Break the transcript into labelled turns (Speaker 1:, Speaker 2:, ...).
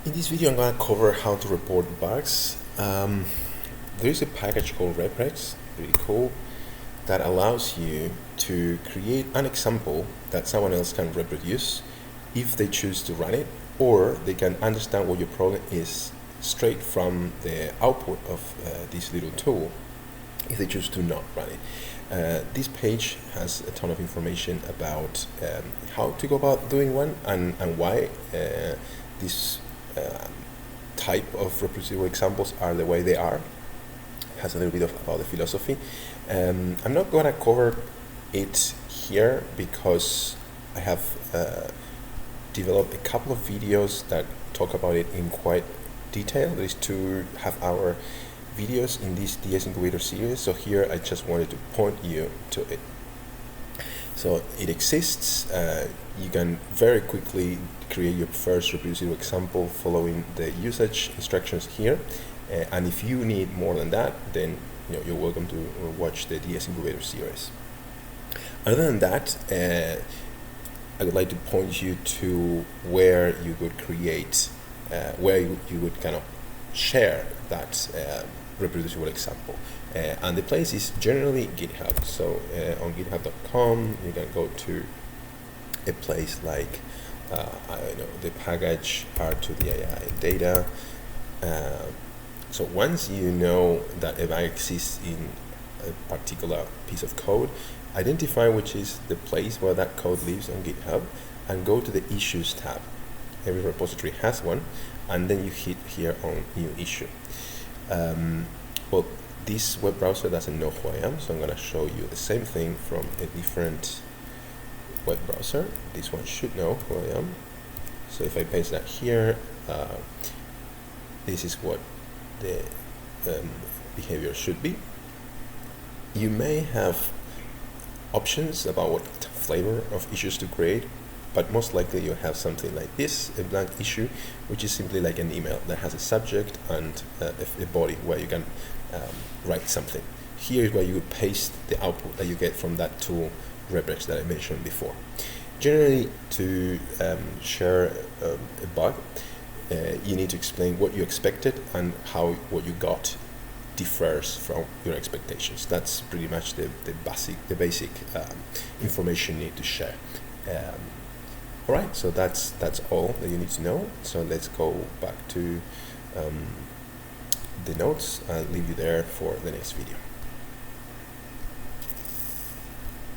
Speaker 1: In this video, I'm going to cover how to report bugs. There is a package called reprex, pretty cool, that allows you to create an example that someone else can reproduce if they choose to run it, or they can understand what your problem is straight from the output of this little tool if they choose to not run it. This page has a ton of information about how to go about doing one and why this type of reproducible examples are the way they are. Has a little bit about the philosophy. I'm not going to cover it here because I have developed a couple of videos that talk about it in quite detail. There is 2.5-hour videos in this DS Incubator series, so here I just wanted to point you to it. So it exists. You can very quickly create your first reproducible example following the usage instructions here. And if you need more than that, then you're welcome to watch the DS Incubator series. Other than that, I would like to point you to where you would create, where you would kind of share that reproducible example. And the place is generally GitHub. So on github.com, you can go to a place like, I don't know, the package R2DII data. So once you know that a bug exists in a particular piece of code, identify which is the place where that code lives on GitHub and go to the Issues tab. Every repository has one, and then you hit here on New Issue. Well, this web browser doesn't know who I am, so I'm going to show you the same thing from a different web browser. This one should know who I am. So if I paste that here, this is what the behavior should be. You may have options about what flavor of issues to create, but most likely you have something like this, a blank issue, which is simply like an email that has a subject and a body where you can write something. Here is where you would paste the output that you get from that tool reprex that I mentioned before. Generally, to share a bug, you need to explain what you expected and how what you got differs from your expectations. That's pretty much the basic information you need to share. All right, so that's all that you need to know. So let's go back to the notes and leave you there for the next video.